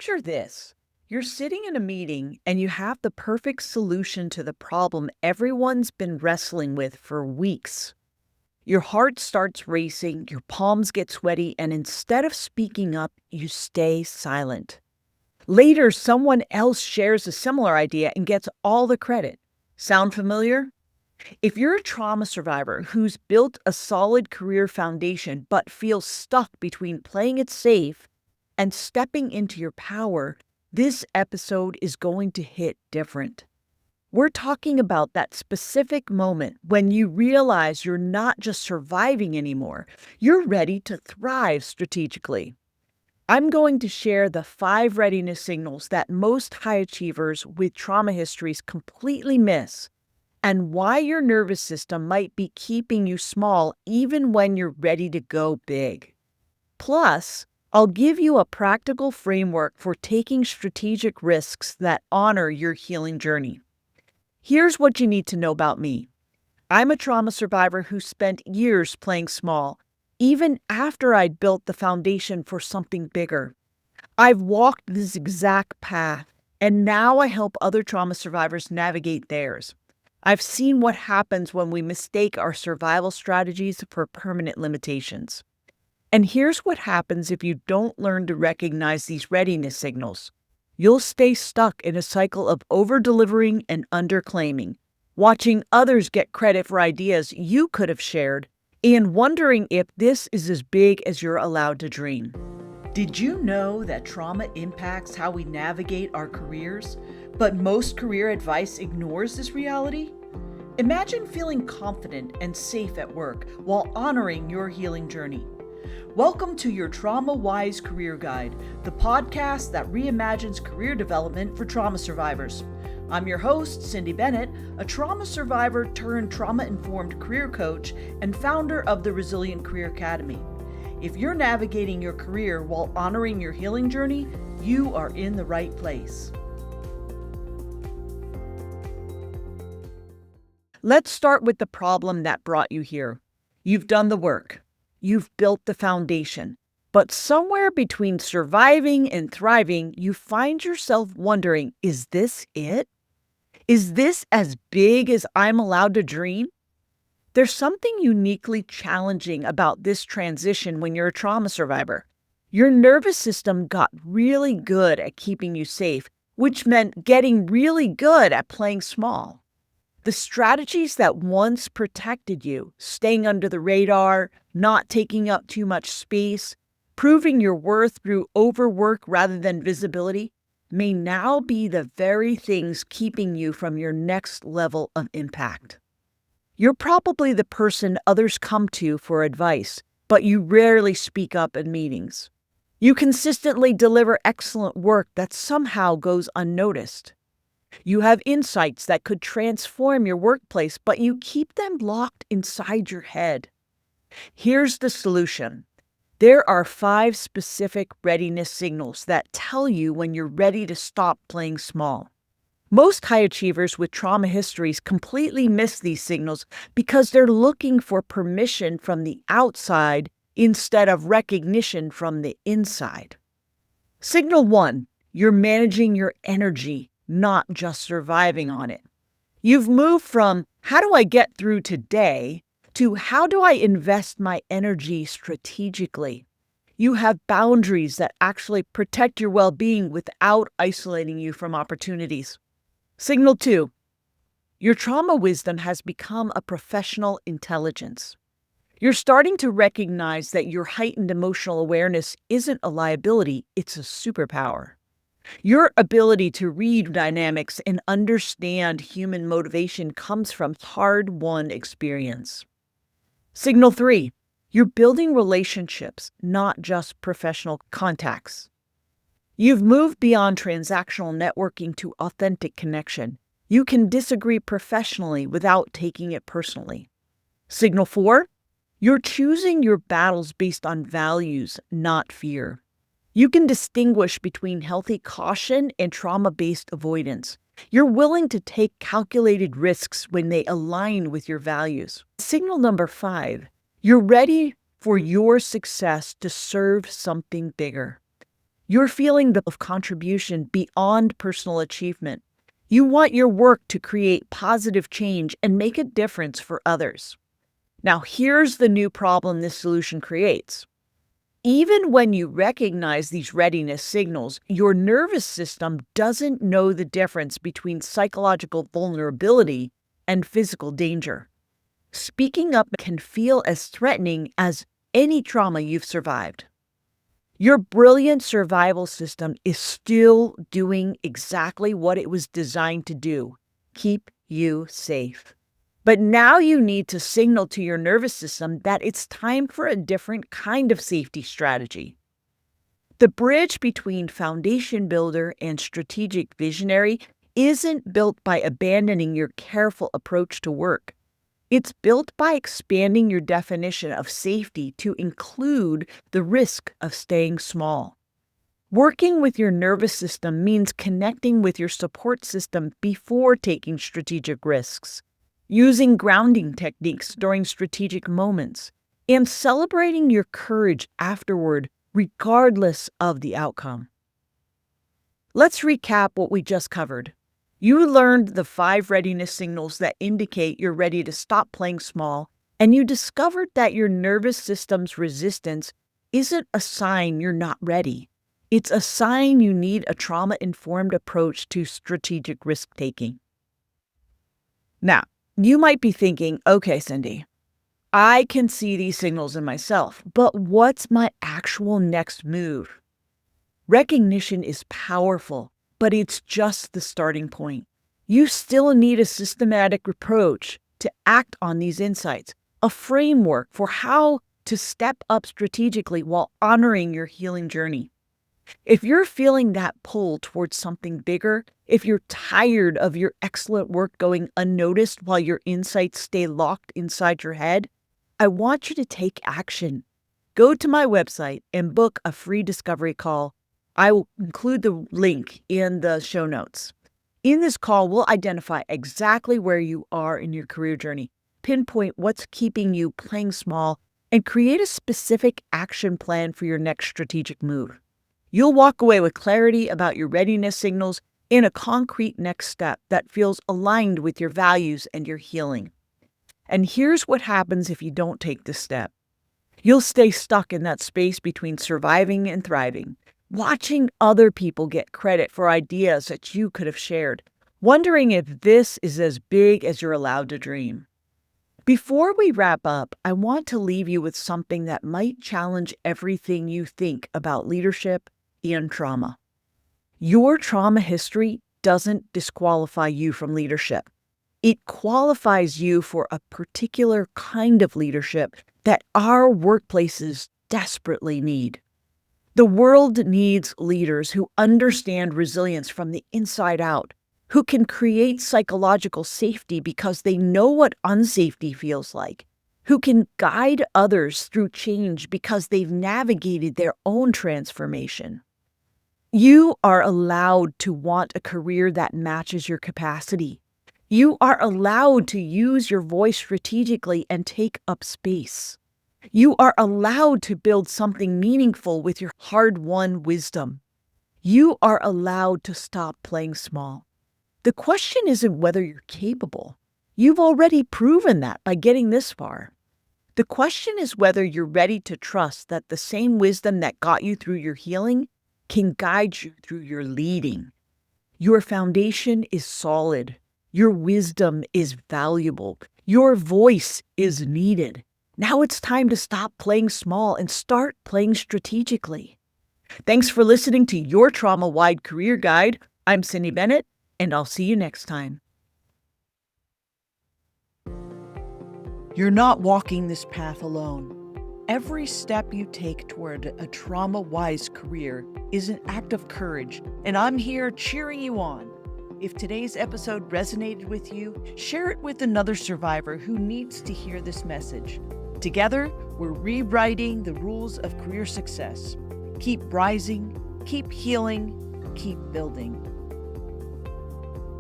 Picture this. You're sitting in a meeting and you have the perfect solution to the problem everyone's been wrestling with for weeks. Your heart starts racing, your palms get sweaty, and instead of speaking up, you stay silent. Later, someone else shares a similar idea and gets all the credit. Sound familiar? If you're a trauma survivor who's built a solid career foundation but feels stuck between playing it safe and stepping into your power, this episode is going to hit different. We're talking about that specific moment when you realize you're not just surviving anymore, you're ready to thrive strategically. I'm going to share the 5 readiness signals that most high achievers with trauma histories completely miss, and why your nervous system might be keeping you small even when you're ready to go big. Plus, I'll give you a practical framework for taking strategic risks that honor your healing journey. Here's what you need to know about me. I'm a trauma survivor who spent years playing small, even after I'd built the foundation for something bigger. I've walked this exact path, and now I help other trauma survivors navigate theirs. I've seen what happens when we mistake our survival strategies for permanent limitations. And here's what happens if you don't learn to recognize these readiness signals. You'll stay stuck in a cycle of over-delivering and under-claiming, watching others get credit for ideas you could have shared, and wondering if this is as big as you're allowed to dream. Did you know that trauma impacts how we navigate our careers, but most career advice ignores this reality? Imagine feeling confident and safe at work while honoring your healing journey. Welcome to your Trauma Wise Career Guide, the podcast that reimagines career development for trauma survivors. I'm your host, Cindy Bennett, a trauma survivor turned trauma-informed career coach and founder of the Resilient Career Academy. If you're navigating your career while honoring your healing journey, you are in the right place. Let's start with the problem that brought you here. You've done the work. You've built the foundation. But somewhere between surviving and thriving, you find yourself wondering, is this it? Is this as big as I'm allowed to dream? There's something uniquely challenging about this transition when you're a trauma survivor. Your nervous system got really good at keeping you safe, which meant getting really good at playing small. The strategies that once protected you, staying under the radar, not taking up too much space, proving your worth through overwork rather than visibility, may now be the very things keeping you from your next level of impact. You're probably the person others come to for advice, but you rarely speak up in meetings. You consistently deliver excellent work that somehow goes unnoticed. You have insights that could transform your workplace, but you keep them locked inside your head. Here's the solution. There are 5 specific readiness signals that tell you when you're ready to stop playing small. Most high achievers with trauma histories completely miss these signals because they're looking for permission from the outside instead of recognition from the inside. Signal 1, you're managing your energy, not just surviving on it. You've moved from how do I get through today to how do I invest my energy strategically? You have boundaries that actually protect your well-being without isolating you from opportunities. Signal 2, your trauma wisdom has become a professional intelligence. You're starting to recognize that your heightened emotional awareness isn't a liability, it's a superpower. Your ability to read dynamics and understand human motivation comes from hard-won experience. Signal 3, you're building relationships, not just professional contacts. You've moved beyond transactional networking to authentic connection. You can disagree professionally without taking it personally. Signal 4, you're choosing your battles based on values, not fear. You can distinguish between healthy caution and trauma-based avoidance. You're willing to take calculated risks when they align with your values. Signal number 5, you're ready for your success to serve something bigger. You're feeling the contribution beyond personal achievement. You want your work to create positive change and make a difference for others. Now, here's the new problem this solution creates. Even when you recognize these readiness signals, your nervous system doesn't know the difference between psychological vulnerability and physical danger. Speaking up can feel as threatening as any trauma you've survived. Your brilliant survival system is still doing exactly what it was designed to do: keep you safe. But now you need to signal to your nervous system that it's time for a different kind of safety strategy. The bridge between foundation builder and strategic visionary isn't built by abandoning your careful approach to work. It's built by expanding your definition of safety to include the risk of staying small. Working with your nervous system means connecting with your support system before taking strategic risks, using grounding techniques during strategic moments, and celebrating your courage afterward, regardless of the outcome. Let's recap what we just covered. You learned the 5 readiness signals that indicate you're ready to stop playing small, and you discovered that your nervous system's resistance isn't a sign you're not ready. It's a sign you need a trauma-informed approach to strategic risk-taking. Now, you might be thinking, okay, Cindy, I can see these signals in myself, but what's my actual next move? Recognition is powerful, but it's just the starting point. You still need a systematic approach to act on these insights, a framework for how to step up strategically while honoring your healing journey. If you're feeling that pull towards something bigger, if you're tired of your excellent work going unnoticed while your insights stay locked inside your head, I want you to take action. Go to my website and book a free discovery call. I will include the link in the show notes. In this call, we'll identify exactly where you are in your career journey, pinpoint what's keeping you playing small, and create a specific action plan for your next strategic move. You'll walk away with clarity about your readiness signals and a concrete next step that feels aligned with your values and your healing. And here's what happens if you don't take this step. You'll stay stuck in that space between surviving and thriving, watching other people get credit for ideas that you could have shared, wondering if this is as big as you're allowed to dream. Before we wrap up, I want to leave you with something that might challenge everything you think about leadership and trauma. Your trauma history doesn't disqualify you from leadership. It qualifies you for a particular kind of leadership that our workplaces desperately need. The world needs leaders who understand resilience from the inside out, who can create psychological safety because they know what unsafety feels like, who can guide others through change because they've navigated their own transformation. You are allowed to want a career that matches your capacity. You are allowed to use your voice strategically and take up space. You are allowed to build something meaningful with your hard-won wisdom. You are allowed to stop playing small. The question isn't whether you're capable. You've already proven that by getting this far. The question is whether you're ready to trust that the same wisdom that got you through your healing can guide you through your leading. Your foundation is solid. Your wisdom is valuable. Your voice is needed. Now it's time to stop playing small and start playing strategically. Thanks for listening to Your Trauma-Wide Career Guide. I'm Cindy Bennett, and I'll see you next time. You're not walking this path alone. Every step you take toward a trauma-wise career is an act of courage, and I'm here cheering you on. If today's episode resonated with you, share it with another survivor who needs to hear this message. Together, we're rewriting the rules of career success. Keep rising, keep healing, keep building.